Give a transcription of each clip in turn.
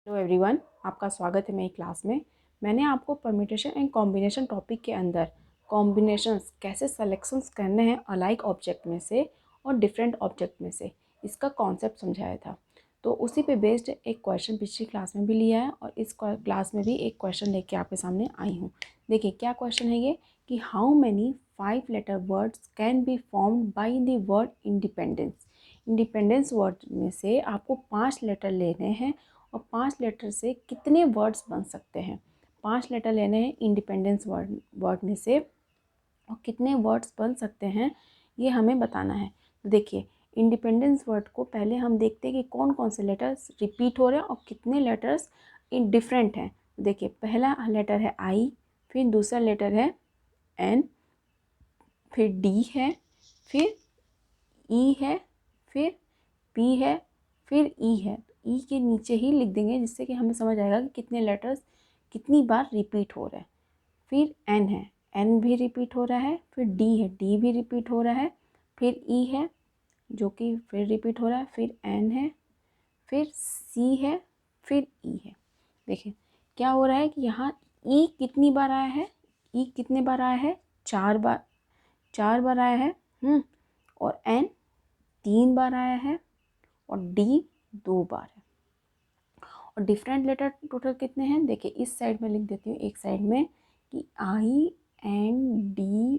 Hello everyone, आपका स्वागत है मेरी क्लास में। मैंने आपको परम्यूटेशन एंड कॉम्बिनेशन टॉपिक के अंदर कॉम्बिनेशंस कैसे सेलेक्शंस करने हैं अलाइक ऑब्जेक्ट में से और डिफरेंट ऑब्जेक्ट में से, इसका कॉन्सेप्ट समझाया था। तो उसी पे बेस्ड एक क्वेश्चन पिछली क्लास में भी लिया है और इस क्लास में भी एक क्वेश्चन लेके आपके सामने आई हूँ। देखिए क्या क्वेश्चन है ये कि how many 5 letter words can be formed by the word independence. Independence word में से आपको 5 लेटर लेने हैं और 5 लेटर से कितने वर्ड्स बन सकते हैं। 5 लेटर लेने हैं इंडिपेंडेंस वर्ड में से और कितने वर्ड्स बन सकते हैं ये हमें बताना है। तो देखिए इंडिपेंडेंस वर्ड को पहले हम देखते हैं कि कौन कौन से लेटर्स रिपीट हो रहे हैं और कितने लेटर्स इन डिफरेंट हैं। देखिए पहला लेटर है आई, फिर दूसरा लेटर है एन, फिर डी है, फिर ई है, फिर पी है, फिर ई है। ई के नीचे ही लिख देंगे जिससे कि हमें समझ आएगा कि कितने लेटर्स कितनी बार रिपीट हो रहे हैं। फिर एन है, एन भी रिपीट हो रहा है, फिर डी है, डी भी रिपीट हो रहा है, फिर ई है जो कि फिर रिपीट हो रहा है, फिर एन है, फिर सी है, फिर ई है। देखिए क्या हो रहा है कि यहाँ ई कितनी बार आया है, ई कितने बार आया है, 4 बार, 4 बार आया है। और एन 3 बार आया है और डी 2 बार है। और डिफरेंट लेटर टोटल कितने हैं, देखिए इस साइड में लिख देती हूँ एक साइड में कि I N D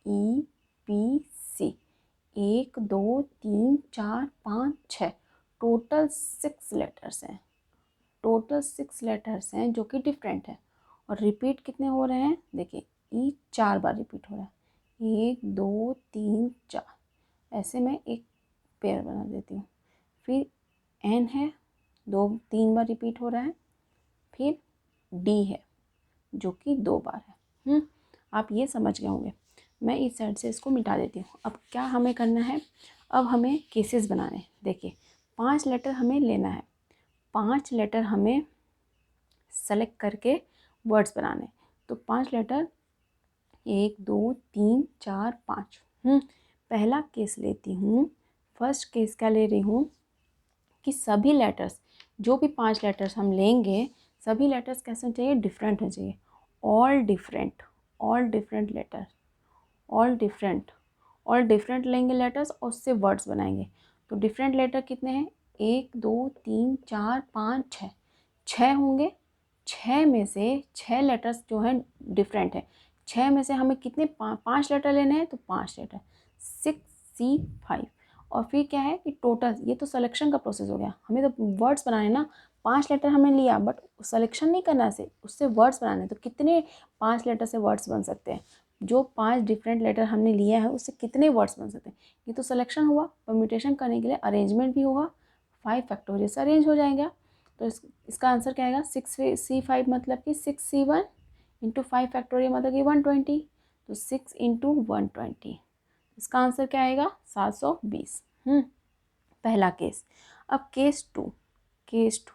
E P C, 1 2 3 4 5 6, total 6 letters हैं। टोटल 6 लेटर्स हैं जो कि डिफरेंट है। और रिपीट कितने हो रहे हैं, देखिए ई 4 बार रिपीट हो रहा है, 1 2 3 4, ऐसे में एक पेयर बना देती हूँ। फिर एन है, 3 बार रिपीट हो रहा है, फिर डी है जो कि 2 बार है। आप ये समझ गए होंगे। मैं इस साइड से इसको मिटा देती हूँ। अब क्या हमें करना है, अब हमें केसेस बनाने हैं। देखिए 5 लेटर हमें लेना है, 5 लेटर हमें सेलेक्ट करके वर्ड्स बनाने। तो 5 लेटर 1 2 3 4 5। पहला केस लेती हूँ। फर्स्ट केस क्या ले रही हूँ कि सभी लेटर्स, जो भी 5 लेटर्स हम लेंगे, सभी लेटर्स कैसे होने चाहिए, डिफरेंट होने चाहिए। All different, all different letter, all different, all different लेंगे लेटर्स और उससे वर्ड्स बनाएंगे। तो डिफरेंट लेटर कितने हैं, 1 2 3 4 5 6, 6 होंगे। 6 में से 6 लेटर्स जो हैं डिफरेंट है। 6 में से हमें कितने 5 लेटर लेने हैं, तो 5 लेटर 6C5। और फिर क्या है कि टोटल, ये तो सिलेक्शन का प्रोसेस हो गया, हमें तो वर्ड्स बनाने ना। 5 लेटर हमने लिया बट सिलेक्शन नहीं करना से, उससे वर्ड्स बनाने। तो कितने 5 लेटर से वर्ड्स बन सकते हैं, जो 5 डिफरेंट लेटर हमने लिया है उससे कितने वर्ड्स बन सकते हैं। ये तो सिलेक्शन हुआ। परम्यूटेशन करने के लिए अरेंजमेंट भी होगा, 5 फैक्टोरियल से अरेंज हो जाएगा। तो इसका आंसर क्या आएगा, 6C5 मतलब कि 6C1 इंटू 5 फैक्टोरियल मतलब कि 120। तो 6 इंटू 120, इसका आंसर क्या आएगा, 720। पहला केस। अब केस 2, केस 2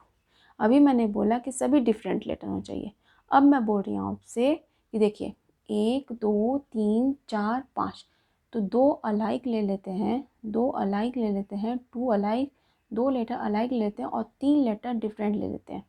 अभी मैंने बोला कि सभी डिफरेंट लेटर होने चाहिए। अब मैं बोल रही हूँ आपसे कि देखिए 1 2 3 4 5, तो 2 अलाइक ले लेते हैं, 2 अलाइक ले लेते हैं, 2 अलाइक, 2 लेटर अलाइक ले लेते हैं और 3 लेटर डिफरेंट ले लेते हैं,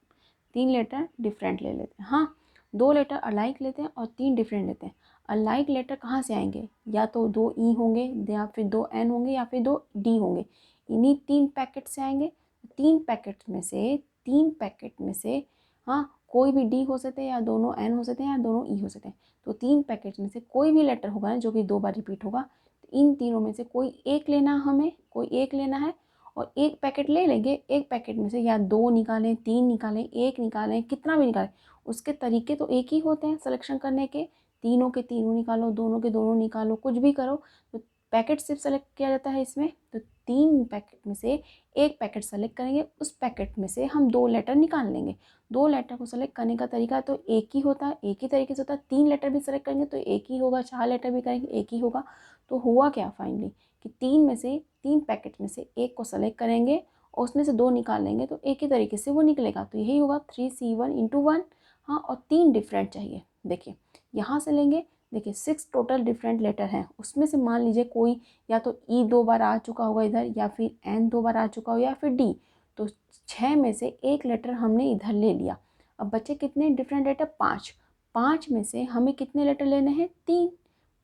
3 लेटर डिफरेंट ले लेते हैं। 2 लेटर अलाइक लेते हैं और 3 डिफरेंट लेते हैं। अलाइक लेटर कहाँ से आएंगे, या तो 2 ई होंगे, या फिर 2 एन होंगे, या फिर 2 डी होंगे। इन्हीं 3 पैकेट से आएंगे। 3 पैकेट में से, 3 पैकेट में से कोई भी डी हो सकते हैं, या दोनों एन हो सकते हैं, या दोनों ई हो सकते हैं। तो 3 पैकेट में से कोई भी लेटर होगा जो कि 2 बार रिपीट होगा, तो इन तीनों में से कोई एक लेना, हमें कोई एक लेना है और एक पैकेट ले लेंगे। एक पैकेट में से या 2 निकालें, 3 निकालें, 1 निकालें, कितना भी निकालें, उसके तरीके तो एक ही होते हैं सिलेक्शन करने के। तीनों के तीनों निकालो, दोनों के दोनों निकालो, कुछ भी करो, तो पैकेट सिर्फ सेलेक्ट किया जाता है इसमें। तो 3 पैकेट में से एक पैकेट सेलेक्ट करेंगे, उस पैकेट में से हम 2 लेटर निकाल लेंगे। 2 लेटर को सेलेक्ट करने का तरीका तो एक ही होता है, एक ही तरीके से होता है। 3 लेटर भी सेलेक्ट करेंगे तो एक ही होगा, 4 लेटर भी करेंगे एक ही होगा। तो हुआ क्या फाइनली कि 3 में से, 3 पैकेट में से एक को सेलेक्ट करेंगे और उसमें से 2 निकाल लेंगे, तो एक ही तरीके से वो निकलेगा। तो यही होगा 3C1 इंटू 1। और 3 डिफरेंट चाहिए। देखिए यहाँ से लेंगे, देखिए 6 टोटल डिफरेंट लेटर हैं, उसमें से मान लीजिए कोई या तो ई 2 बार आ चुका होगा इधर, या फिर एन 2 बार आ चुका हो, या फिर डी। तो 6 में से एक लेटर हमने इधर ले लिया। अब बचे कितने डिफरेंट लेटर? 5। 5 में से हमें कितने लेटर लेने हैं? 3।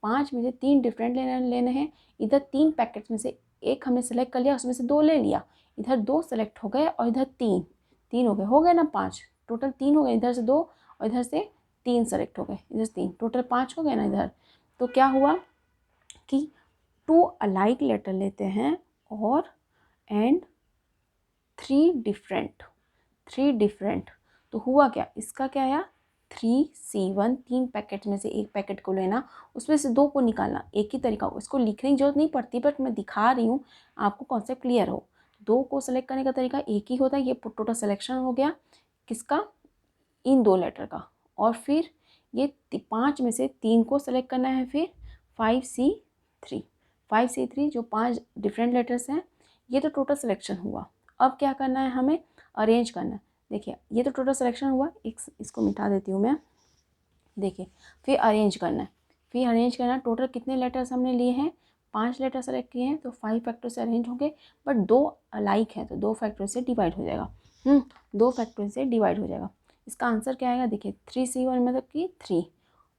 5 में से 3 डिफरेंट लेने हैं। इधर 3 पैकेट्स में से एक हमने सेलेक्ट कर लिया, उसमें से 2 ले लिया। इधर 2 सेलेक्ट हो गए और इधर 3 हो गए ना 5, टोटल 3 हो गए। इधर से 2 और इधर से 3 सेलेक्ट हो गए, इधर से 3, टोटल 5 हो गए ना इधर। तो क्या हुआ कि 2 अलाइक लेटर लेते हैं और एंड 3 डिफरेंट। तो हुआ क्या, इसका क्या आया? 3C1। 3 पैकेट में से एक पैकेट को लेना, उसमें से 2 को निकालना। एक ही तरीका हो, इसको लिखने की जरूरत नहीं पड़ती, बट मैं दिखा रही हूँ आपको कॉन्सेप्ट क्लियर हो। 2 को सेलेक्ट करने का तरीका एक ही होता है। ये टोटल सिलेक्शन हो गया किसका? इन 2 लेटर का। और फिर ये 5 में से 3 को सेलेक्ट करना है, फिर 5C3 जो 5 डिफरेंट लेटर्स हैं। ये तो टोटल सिलेक्शन हुआ। अब क्या करना है हमें? अरेंज करना है। देखिए ये तो टोटल सिलेक्शन हुआ, इसको मिटा देती हूँ मैं। देखिए फिर अरेंज करना है। टोटल कितने लेटर्स हमने लिए हैं? 5 लेटर सेलेक्ट किए हैं, तो 5 फैक्टर से अरेंज होंगे। बट 2 अलाइक हैं तो 2 फैक्टर से डिवाइड हो जाएगा। 2 फैक्टर से डिवाइड हो जाएगा। इसका आंसर क्या आएगा? देखिए 3C1 मतलब कि 3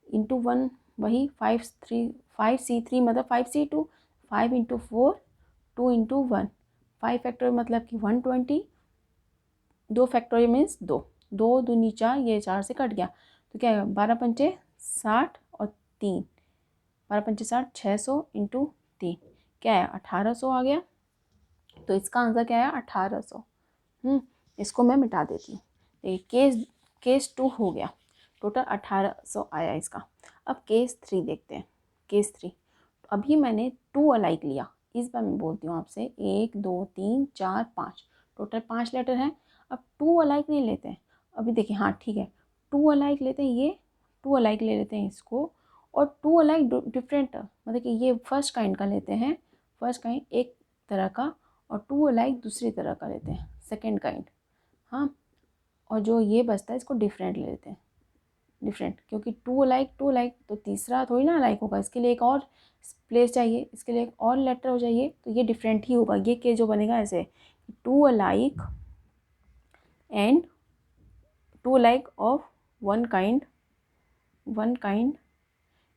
इंटू 1 वही 5C3 मतलब 5C2, 5 इंटू 4 2 इंटू 1, 5 फैक्टर मतलब कि 120, 2 फैक्टोरियल मीन्स 2, 2 दूनी 4, ये 4 से कट गया तो क्या है? 12 पंचे 60 और 3, 12 पंचे 60, 600 इंटू 3 क्या है? 1800 आ गया। तो इसका आंसर क्या है? 1800। इसको मैं मिटा देती हूँ। देखिए केस 2 हो गया, टोटल 1800 आया इसका। अब केस 3 देखते हैं। केस 3 अभी मैंने 2 अलाइक लिया। इस बार मैं बोलती हूँ आपसे 1 2 3 4 5, टोटल 5 लेटर हैं। अब 2 अलाइक नहीं लेते हैं। अभी देखिए, हाँ ठीक है, 2 अलाइक लेते हैं। ये 2 अलाइक ले लेते हैं इसको, और 2 अलाइक डिफरेंट मतलब कि ये फर्स्ट काइंड का लेते हैं, फर्स्ट काइंड एक तरह का, और 2 अलाइक दूसरी तरह का लेते हैं, सेकेंड काइंड। हाँ, और जो ये बचता है इसको डिफरेंट ले लेते हैं, डिफरेंट, क्योंकि 2 अलाइक तो तीसरा थोड़ी ना अलाइक होगा। इसके लिए एक और प्लेस चाहिए, इसके लिए एक और लेटर हो चाहिए, तो ये डिफरेंट ही होगा। ये केस जो बनेगा ऐसे, 2 alike and 2 alike of one kind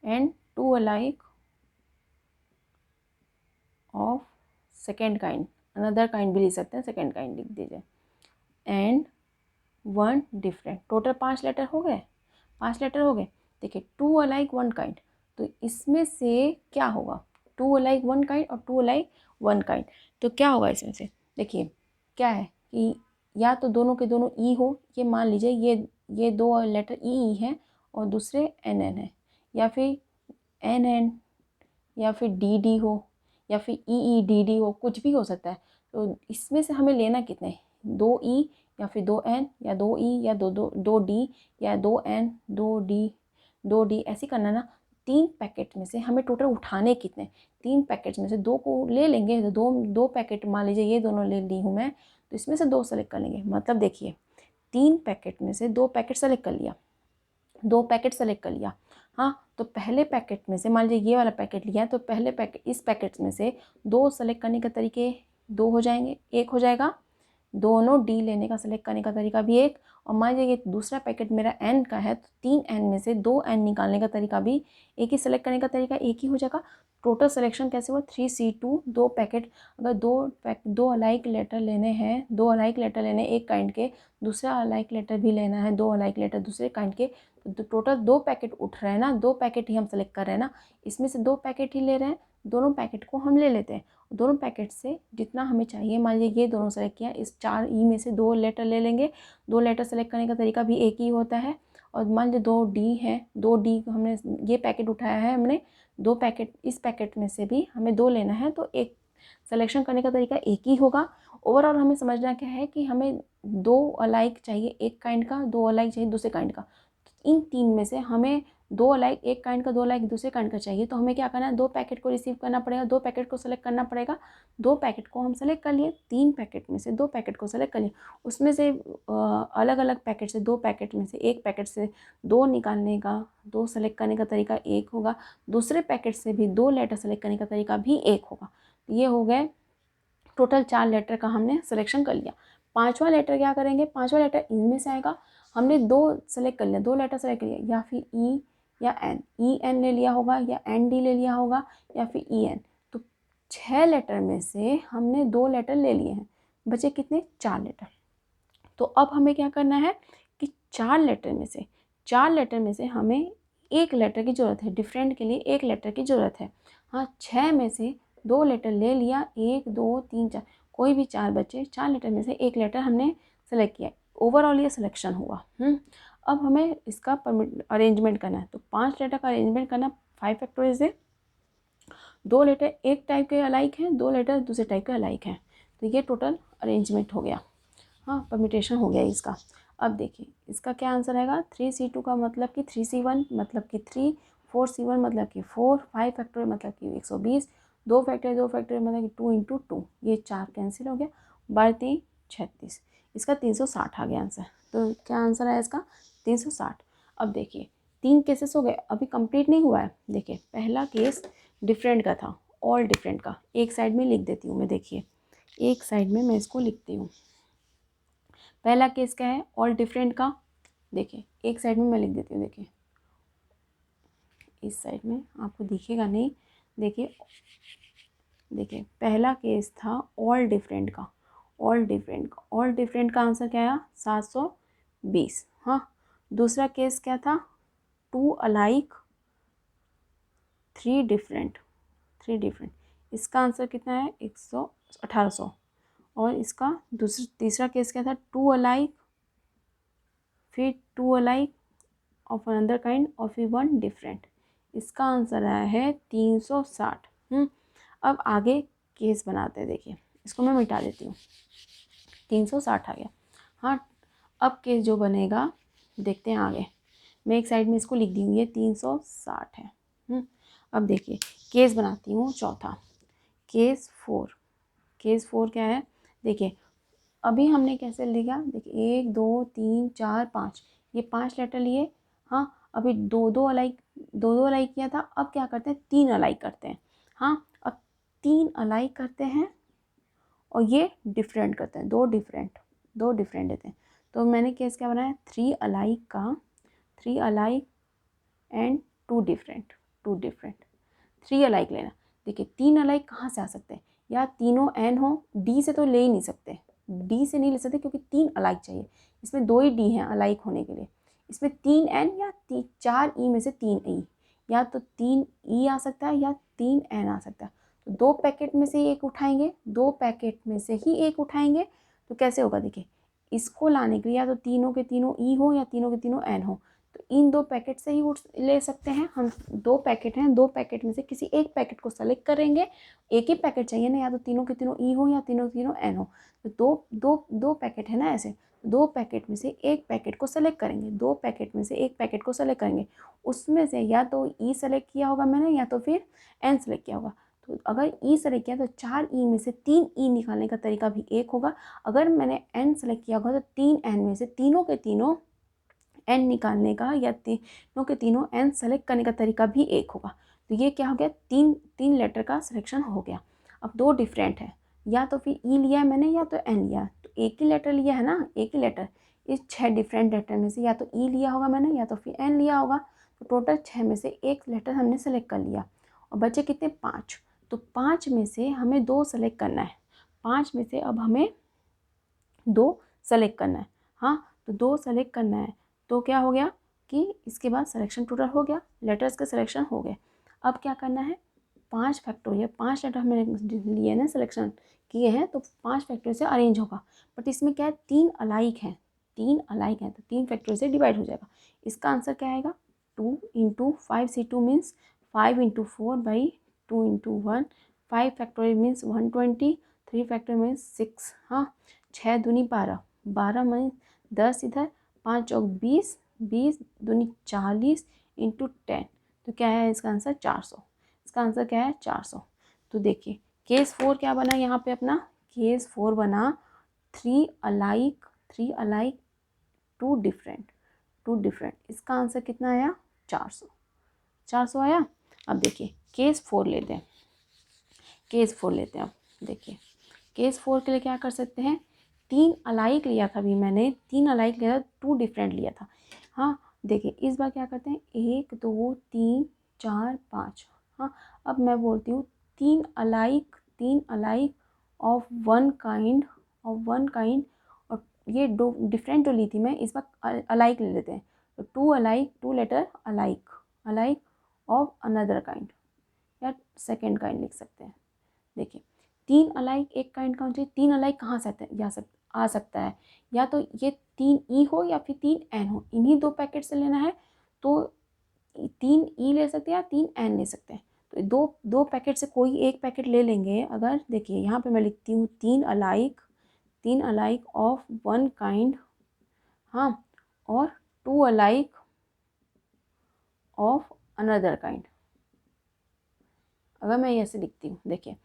and 2 alike of second kind, another kind भी लिख सकते हैं, सेकेंड काइंड लिख दीजिए, एंड 1 डिफरेंट। टोटल 5 लेटर हो गए, 5 लेटर हो गए। देखिए 2 अलाइक 1 काइंड, तो इसमें से क्या होगा? 2 अलाइक 1 काइंड और 2 अलाइक 1 काइंड, तो क्या होगा इसमें से? देखिए क्या है कि या तो दोनों के दोनों ई हो, ये मान लीजिए ये 2 लेटर ई है और दूसरे एन एन है, या फिर एन एन, या फिर डी डी हो, या फिर ई डी डी हो, कुछ भी हो सकता है। तो इसमें से हमें लेना कितने? 2 ई या फिर 2 एन, या 2 ई या 2 डी, या 2 एन 2 डी ऐसे करना ना। 3 पैकेट में से हमें टोटल उठाने कितने? 3 पैकेट में से 2 को ले लेंगे, तो 2 पैकेट मान लीजिए ये दोनों ले ली हूँ मैं, तो इसमें से 2 सेलेक्ट कर लेंगे। मतलब देखिए 3 पैकेट में से 2 पैकेट सेलेक्ट कर लिया, 2 पैकेट सेलेक्ट कर लिया। हाँ, तो पहले पैकेट में से मान लीजिए ये वाला पैकेट लिया है, तो पहले पैकेट, इस पैकेट में से 2 सेलेक्ट करने के तरीके 2 हो जाएंगे, 1 हो जाएगा। दोनों डी लेने का सेलेक्ट करने का तरीका भी एक, और मान लीजिए ये दूसरा पैकेट मेरा एन का है, तो 3 एन में से 2 एन निकालने का तरीका भी एक ही, सेलेक्ट करने का तरीका एक ही हो जाएगा। टोटल सिलेक्शन कैसे हुआ? 3C2, 2 packet. अगर 2 अलाइक लेटर लेने हैं, 2 अलाइक लेटर लेने एक काइंड के, दूसरा अलाइक लेटर भी लेना है 2 अलाइक लेटर दूसरे काइंड के, तो टोटल 2 पैकेट उठ रहे हैं ना, 2 पैकेट ही हम सेलेक्ट कर रहे हैं ना, इसमें से 2 पैकेट ही ले रहे हैं, दोनों पैकेट को हम ले लेते हैं। दोनों पैकेट से जितना हमें चाहिए, मान लीजिए ये दोनों सेलेक्ट किया, इस 4 ई में से 2 लेटर ले लेंगे। 2 लेटर सेलेक्ट करने का तरीका भी एक ही होता है। और मान लीजिए 2 डी है, 2 डी हमने ये पैकेट उठाया है हमने, 2 पैकेट, इस पैकेट में से भी हमें 2 लेना है, तो एक सिलेक्शन करने का तरीका एक ही होगा। ओवरऑल हमें समझना क्या है कि हमें 2 अलाइक चाहिए एक काइंड का, 2 अलाइक चाहिए दूसरे काइंड का। इन 3 में से हमें 2 अलाइक एक काइंड का, 2 अलाइक दूसरे काइंड का चाहिए, तो हमें क्या करना है? 2 पैकेट को रिसीव करना पड़ेगा, 2 पैकेट को सेलेक्ट करना पड़ेगा। 2 पैकेट को हम सेलेक्ट कर लिए, 3 पैकेट में से 2 पैकेट को सेलेक्ट कर लिए, उसमें से अलग अलग पैकेट से 2 पैकेट में से एक पैकेट से 2 निकालने का, 2 सेलेक्ट करने का तरीका एक होगा। दूसरे पैकेट से भी 2 लेटर सेलेक्ट करने का तरीका भी एक होगा। ये हो गए टोटल 4 लेटर का हमने सिलेक्शन कर लिया। पांचवा लेटर क्या करेंगे, पांचवा लेटर इनमें से आएगा। हमने दो सेलेक्ट कर लिया, दो लेटर सेलेक्ट कर लिया, या फिर ई या एन, ई एन ले लिया होगा या एन डी ले लिया होगा या फिर ई एन। तो 6 लेटर में से हमने 2 लेटर ले लिए हैं, बचे कितने, 4 लेटर। तो अब हमें क्या करना है कि 4 लेटर में से हमें एक लेटर की ज़रूरत है, डिफरेंट के लिए एक लेटर की ज़रूरत है। हाँ, 6 में से 2 लेटर ले लिया, 1 2 3 4, कोई भी 4 बचे, 4 लेटर में से एक लेटर हमने सेलेक्ट किया, ओवरऑल ये सिलेक्शन हुआ। अब हमें इसका अरेंजमेंट करना है, तो 5 लेटर का अरेंजमेंट करना 5 फैक्टोरियल से। 2 लेटर एक टाइप के अलाइक हैं, 2 लेटर दूसरे टाइप के अलाइक हैं, तो ये टोटल अरेंजमेंट हो गया। हाँ, परम्यूटेशन हो गया इसका। अब देखिए इसका क्या आंसर आएगा, 3C2 का मतलब कि 3C1 मतलब कि 3, 4C1 मतलब कि 4, 5 फैक्टोरियल मतलब कि 120, 2 फैक्टोरियल मतलब कि 2 × 2, ये 4 कैंसिल हो गया, 12 36, इसका 360 आ गया आंसर। तो क्या आंसर आया इसका, 360। अब देखिए 3 केसेस हो गए, अभी कंप्लीट नहीं हुआ है। देखिए पहला केस डिफरेंट का था, ऑल डिफरेंट का, एक साइड में लिख देती हूँ मैं। देखिए एक साइड में मैं इसको लिखती हूँ। पहला केस क्या है, ऑल डिफरेंट का। देखिए एक साइड में मैं लिख देती हूँ, देखिए इस साइड में आपको दिखेगा नहीं। देखिए देखिए पहला केस था ऑल डिफरेंट का, ऑल डिफरेंट का आंसर क्या आया, 720। हाँ, दूसरा केस क्या था, 2 अलाइक 3 डिफरेंट, इसका आंसर कितना है, 1800। और इसका तीसरा केस क्या था, 2 अलाइक, फिर 2 अलाइक ऑफ अनदर काइंड और फिर 1 डिफरेंट, इसका आंसर आया है 360। अब आगे केस बनाते हैं। देखिए इसको मैं मिटा देती हूँ, 360 आ गया। हाँ, अब केस जो बनेगा देखते हैं आगे। मैं एक साइड में इसको लिख दी हूँ, ये 360 है। अब देखिए केस बनाती हूँ चौथा, केस 4 क्या है। देखिए अभी हमने कैसे लिखा, देखिए 1 2 3 4 5, ये 5 लेटर लिए। हाँ, अभी दो अलाइक किया था, अब क्या करते हैं, 3 अलाइक करते हैं। हाँ, अब 3 अलाइक करते हैं और ये डिफरेंट करते हैं, दो डिफरेंट देते हैं। तो मैंने केस क्या बनाया, 3 अलाइक का, 3 अलाइक एंड 2 डिफरेंट, 3 अलाइक लेना। देखिए 3 अलाइक कहाँ से आ सकते हैं, या तीनों एन हो, डी से तो ले ही नहीं सकते, डी से नहीं ले सकते क्योंकि 3 अलाइक चाहिए, इसमें 2 ही डी हैं अलाइक होने के लिए। इसमें 3 एन या 4 ई में से 3 ई, या तो 3 ई आ सकता है या 3 एन आ सकता है। तो 2 पैकेट में से एक उठाएंगे, 2 पैकेट में से ही एक उठाएंगे। तो कैसे होगा, देखिए इसको लाने के लिए या तो तीनों के तीनों ई हो या तीनों के तीनों एन हो, तो इन 2 पैकेट से ही ले सकते हैं हम। 2 पैकेट हैं, 2 पैकेट में से किसी एक पैकेट को सेलेक्ट करेंगे, एक ही पैकेट चाहिए ना, या तो तीनों के तीनों ई हो या तीनों के तीनों एन हो। तो दो पैकेट है ना, ऐसे 2 पैकेट में से एक पैकेट को सेलेक्ट करेंगे, 2 पैकेट में से एक पैकेट को सेलेक्ट करेंगे, उसमें से या तो ई सेलेक्ट किया होगा मैंने या तो फिर एन सेलेक्ट किया होगा। तो अगर ई सेलेक्ट किया तो 4 ई में से 3 ई निकालने का तरीका भी एक होगा। अगर मैंने एन सेलेक्ट किया होगा तो 3 एन में से तीनों के तीनों एन निकालने का या तीनों के तीनों एन सेलेक्ट करने का तरीका भी एक होगा। तो ये क्या हो गया, तीन लेटर का सिलेक्शन हो गया। अब 2 डिफरेंट है, या तो फिर ई लिया है मैंने या तो एन लिया, तो एक ही लेटर लिया है ना, एक ही लेटर। इस 6 डिफरेंट लेटर में से या तो ई लिया होगा मैंने या तो फिर एन लिया होगा। तो टोटल 6 में से एक लेटर हमने सेलेक्ट कर लिया और बचे कितने, 5। तो 5 में से हमें 2 सेलेक्ट करना है, 5 में से अब हमें 2 सेलेक्ट करना है। हाँ, तो 2 सेलेक्ट करना है, तो क्या हो गया कि इसके बाद सिलेक्शन टोटल हो गया, लेटर्स के सिलेक्शन हो गए। अब क्या करना है, 5 फैक्टोरियल, 5 लेटर हमने लिए ना सिलेक्शन किए हैं, तो 5 फैक्टोरियल से अरेंज होगा। बट इसमें क्या है, 3 अलाइक हैं, तो 3 फैक्टोरियल से डिवाइड हो जाएगा। इसका आंसर क्या आएगा, 2 × 5C2 means 5 × 4/2 × 1, 5 factorial means 120, 3 factorial means 6। हाँ, 6 दूनी 12, 12 मीन्स 10 इधर, 5 चौक 20, 20 दूनी 40 × 10। तो क्या है इसका आंसर, 400। इसका आंसर क्या है, 400। तो देखिए केस 4 क्या बना यहाँ पे अपना, केस 4 बना 3 अलाइक 2 डिफरेंट। इसका आंसर कितना आया, 400 आया। अब देखिए केस 4 लेते हैं, अब देखिए केस 4 के लिए क्या कर सकते हैं, 3 अलाइक लिया था अभी मैंने, 3 अलाइक लिया था, 2 डिफरेंट लिया था। हाँ देखिए इस बार क्या करते हैं, 1 2 3 4 5। हाँ अब मैं बोलती हूँ 3 अलाइक ऑफ वन काइंड, और ये दो डिफरेंट जो ली थी मैं, इस बार अलाइक ले लेते हैं। तो 2 alike, 2 letter alike of another kind, या सेकेंड काइंड लिख सकते हैं। देखिए 3 अलाइक एक काइंड का होना चाहिए। 3 अलाइक कहाँ से आ सकता है, या तो ये 3 ई हो या फिर 3 एन हो, इन्हीं 2 पैकेट से लेना है तो 3 ई ले सकते हैं या 3 एन ले सकते हैं। तो दो पैकेट से कोई एक पैकेट ले लेंगे। अगर देखिए यहाँ पे मैं लिखती हूँ 3 अलाइक ऑफ वन काइंड, हाँ, और 2 अलाइक ऑफ अनदर काइंड। अगर मैं ऐसे लिखती हूँ, देखिए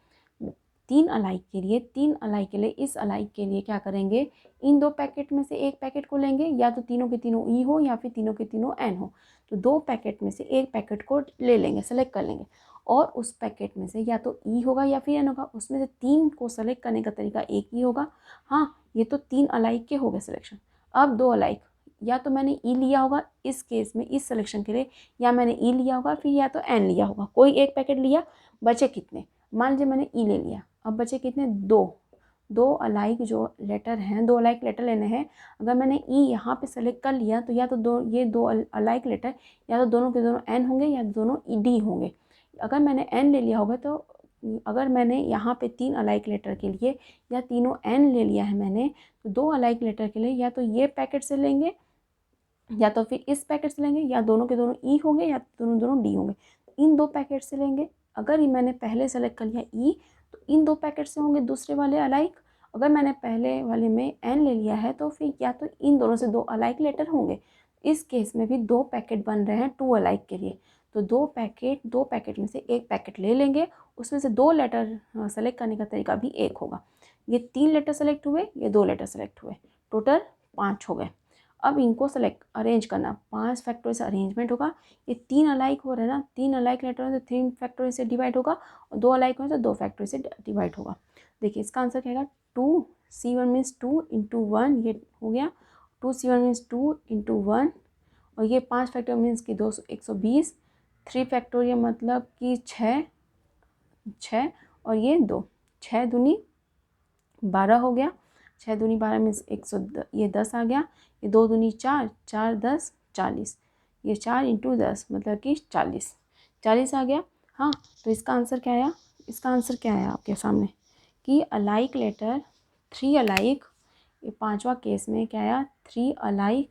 3 अलाइक के लिए इस अलाइक के लिए क्या करेंगे, इन 2 पैकेट में से एक पैकेट को लेंगे, या तो तीनों के तीनों ई हो या फिर तीनों के तीनों एन हो। तो 2 पैकेट में से एक पैकेट को ले लेंगे, सेलेक्ट कर लेंगे, और उस पैकेट में से या तो ई होगा या फिर एन होगा। उसमें से 3 को सेलेक्ट करने का तरीका एक ही होगा। हाँ ये तो 3 अलाइक के हो गए सिलेक्शन। अब 2 अलाइक, या तो मैंने ई लिया होगा इस केस में, इस सिलेक्शन के लिए, या मैंने ई लिया होगा, फिर या तो एन लिया होगा। कोई एक पैकेट लिया, बचे कितने, मान लीजिए मैंने ई ले लिया, अब बचे कितने, 2 अलाइक जो लेटर हैं, 2 अलाइक लेटर लेने हैं। अगर मैंने ई यहाँ पे सेलेक्ट कर लिया तो या तो ये दो अलाइक लेटर या तो दोनों के दोनों एन होंगे या दोनों डी होंगे। अगर मैंने एन ले लिया होगा तो, अगर मैंने यहाँ पे 3 अलाइक लेटर के लिए या तीनों एन ले लिया है मैंने, तो 2 अलाइक लेटर के लिए या तो ये पैकेट से लेंगे या तो फिर इस पैकेट से लेंगे, या दोनों के दोनों ई होंगे या दोनों डी होंगे। इन 2 पैकेट से लेंगे। अगर ये मैंने पहले सेलेक्ट कर लिया ई, तो इन 2 पैकेट से होंगे दूसरे वाले अलाइक। अगर मैंने पहले वाले में एन ले लिया है तो फिर या तो इन दोनों से 2 अलाइक लेटर होंगे। इस केस में भी 2 पैकेट बन रहे हैं 2 अलाइक के लिए। तो 2 पैकेट में से एक पैकेट ले लेंगे, उसमें से 2 लेटर सेलेक्ट करने का तरीका भी एक होगा। ये 3 लेटर सेलेक्ट हुए, ये 2 लेटर सेलेक्ट हुए, टोटल 5 हो गए। अब इनको सेलेक्ट अरेंज करना, 5 फैक्टोरियल से अरेंजमेंट होगा। ये 3 अलाइक हो रहे हैं ना, 3 अलाइक लेटर हैं तो 3 फैक्टोरियल से डिवाइड होगा, और 2 अलाइक हो तो 2 फैक्टोरियल से डिवाइड होगा। देखिए इसका आंसर क्या आएगा, 2C1 मीन्स 2 इंटू 1, ये हो गया 2C1 मीन्स 2 इंटू 1, और ये 5 फैक्टोरियल मीन्स कि 120, 3 फैक्टोरियल मतलब कि 6, और ये 2, 6 दूनी 12 हो गया, 6 दूनी 12 मीन्स 110, ये 10 आ गया, ये 2 दूनी 4, 4 10 40, ये 4 इंटू 10 मतलब कि 40 आ गया। हाँ तो इसका आंसर क्या आया, इसका आंसर क्या आया आपके सामने कि अलाइक लेटर 3 अलाइक, ये 5वां केस में क्या आया, 3 अलाइक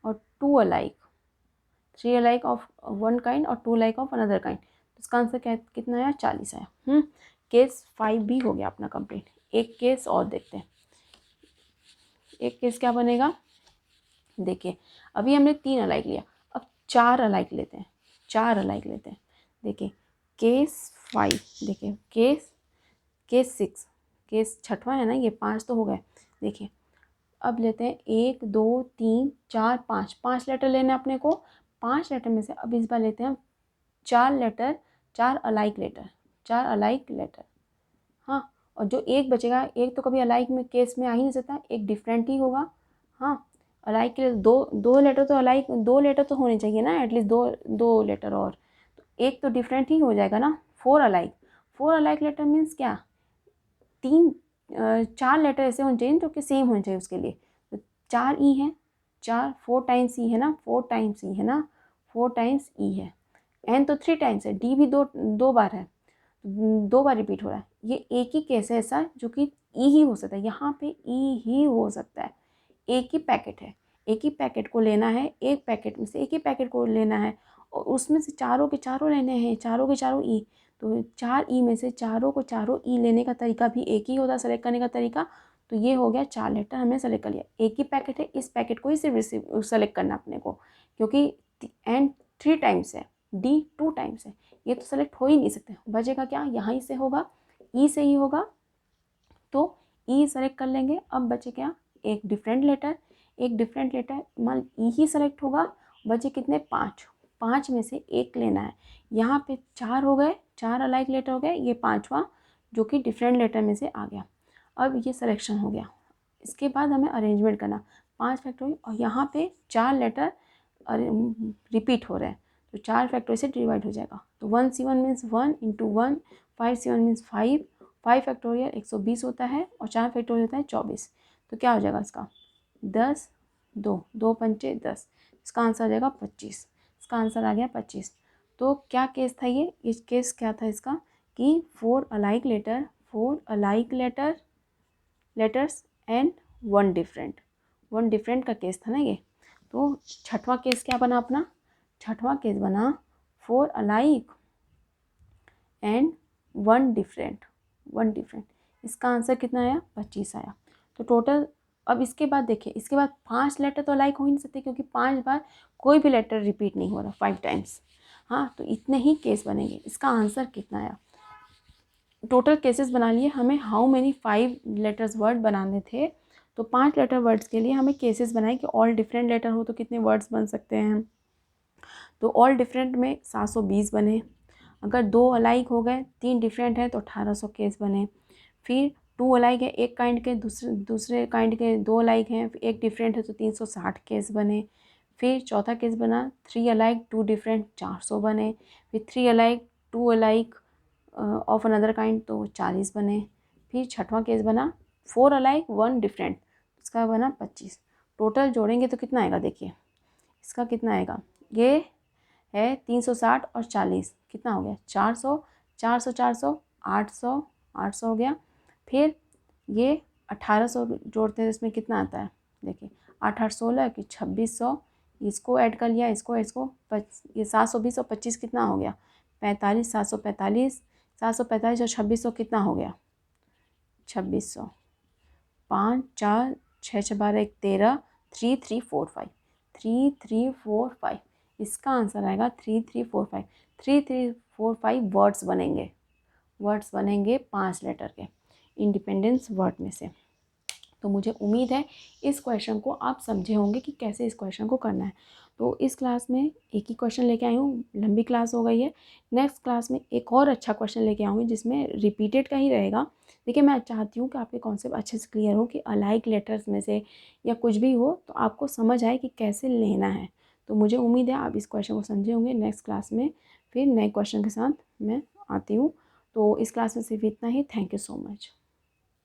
और 2 alike, 3 alike of one kind और 2 अलाइक ऑफ अनदर काइंड। तो इसका आंसर क्या कितना आया, 40 आया। केस 5 भी हो गया अपना कंप्लीट। एक केस और देखते हैं, एक केस क्या बनेगा। देखिए अभी हमने 3 अलाइक लिया, अब 4 अलाइक लेते हैं, 4 अलाइक लेते हैं। देखिए केस 5, देखिए केस 6, केस 6वां है ना, ये 5 तो हो गए। देखिए अब लेते हैं 1 2 3 4 5, 5 लेटर लेने अपने को। 5 लेटर में से अब इस बार लेते हैं 4 लेटर, 4 अलाइक लेटर। हाँ और जो एक बचेगा, एक तो कभी अलाइक में केस में आ ही नहीं सकता, एक डिफरेंट ही होगा। हाँ अलाइक के लिए दो लेटर तो अलाइक, 2 लेटर तो होने चाहिए ना, एटलीस्ट दो लेटर, और तो एक तो डिफरेंट ही हो जाएगा ना। 4 अलाइक लेटर मीन्स क्या, 4 लेटर ऐसे होने चाहिए जो कि सेम होने चाहिए उसके लिए। तो 4 ई है, 4 टाइम्स ई है ना, 4 टाइम्स ई है ना, 4 टाइम्स ई है। एन तो 3 टाइम्स है, डी भी दो बार है, 2 बार रिपीट हो रहा है। ये एक ही केस है ऐसा जो कि ई ही हो सकता है, यहाँ पे ई ही हो सकता है। एक ही पैकेट है, एक ही पैकेट को लेना है, एक पैकेट में से एक ही पैकेट को लेना है, और उसमें से चारों के चारों लेने हैं, चारों के चारों ई। तो 4 ई में से चारों को चारों ई लेने का तरीका भी एक ही होता है, सेलेक्ट करने का तरीका। तो ये हो गया 4 लेटर हमने सेलेक्ट कर लिया। एक ही पैकेट है, इस पैकेट को ही सिर्फ सेलेक्ट करना अपने को, क्योंकि एन 3 टाइम्स है, डी 2 टाइम्स है, ये तो सेलेक्ट हो ही नहीं सकते। बचेगा क्या, यहाँ से होगा, ई से ही होगा, तो ई सेलेक्ट कर लेंगे। अब बचे क्या, एक डिफरेंट लेटर, मान ई ही सेलेक्ट होगा। बचे कितने, 5 में से एक लेना है। यहाँ पे 4 हो गए, 4 अलाइक लेटर हो गए, ये 5वां जो कि डिफरेंट लेटर में से आ गया। अब ये सिलेक्शन हो गया। इसके बाद हमें अरेंजमेंट करना, 5 फैक्टोरियल और यहाँ पे 4 लेटर रिपीट हो रहे हैं, तो 4 फैक्टोरियल से डिवाइड हो जाएगा। तो 1C1 means 1 into 1, 5C1 means 5, 5 factorial 120 होता है और 4 फैक्टोरियल होता है 24। तो क्या हो जाएगा इसका 10, 2, 2 पंचे 10, इसका आंसर आ जाएगा 25। इसका आंसर आ गया 25। तो क्या केस था ये, इस केस क्या था इसका कि 4 अलाइक लेटर्स एंड 1 डिफरेंट का केस था ना ये। तो छठवां केस क्या बना अपना, छठवां केस बना 4 अलाइक एंड 1 डिफरेंट। इसका आंसर कितना आया 25 आया। तो टोटल, अब इसके बाद देखिए, इसके बाद 5 लेटर तो अलाइक हो ही नहीं सकते क्योंकि 5 बार कोई भी लेटर रिपीट नहीं हो रहा 5 टाइम्स। हाँ, तो इतने ही केस बनेंगे। इसका आंसर कितना आया, टोटल केसेस बना लिए। हमें हाउ मेनी 5 लेटर्स वर्ड बनाने थे, तो 5 लेटर वर्ड्स के लिए हमें केसेस बनाए कि ऑल डिफरेंट लेटर हो तो कितने वर्ड्स बन सकते हैं। तो ऑल डिफरेंट में 720 बने। अगर 2 अलाइक हो गए, 3 डिफरेंट हैं तो 1800 केस बने। फिर 2 अलाइक है, एक काइंड के दूसरे काइंड के 2 अलाइक हैं, एक डिफरेंट है तो 360 केस बने। फिर चौथा केस बना 3 अलाइक 2 डिफरेंट, 400 बने। फिर 3 alike 2 alike of another kind तो 40 बने। फिर छठवां केस बना 4 अलाइक 1 डिफरेंट, इसका बना 25। टोटल जोड़ेंगे तो कितना आएगा, देखिए इसका कितना आएगा, ये है 360 और 40, कितना हो गया 400, 400 400 800, 800 हो गया। फिर ये 1800 जोड़ते हैं, इसमें कितना आता है, देखिए 8 8 16 कि 2600, इसको ऐड कर लिया, इसको ये 720 और 25 कितना हो गया 45, 745, 745 और 2600 कितना हो गया 2600, 5 4 6 6 12 1 13, 3345, 3345। इसका आंसर आएगा 3345। 3345 वर्ड्स बनेंगे 5 लेटर के इंडिपेंडेंस वर्ड में से। तो मुझे उम्मीद है इस क्वेश्चन को आप समझे होंगे कि कैसे इस क्वेश्चन को करना है। तो इस क्लास में एक ही क्वेश्चन लेके आई हूँ, लंबी क्लास हो गई है। नेक्स्ट क्लास में एक और अच्छा क्वेश्चन लेके आऊँगी जिसमें रिपीटेड का ही रहेगा। देखिए, मैं चाहती हूँ कि आपके कॉन्सेप्ट अच्छे से क्लियर हो कि अलाइक लेटर्स में से या कुछ भी हो तो आपको समझ आए कि कैसे लेना है। तो मुझे उम्मीद है आप इस क्वेश्चन को समझे होंगे। नेक्स्ट क्लास में फिर नए क्वेश्चन के साथ मैं आती हूँ। तो इस क्लास में सिर्फ इतना ही। Thank you so much.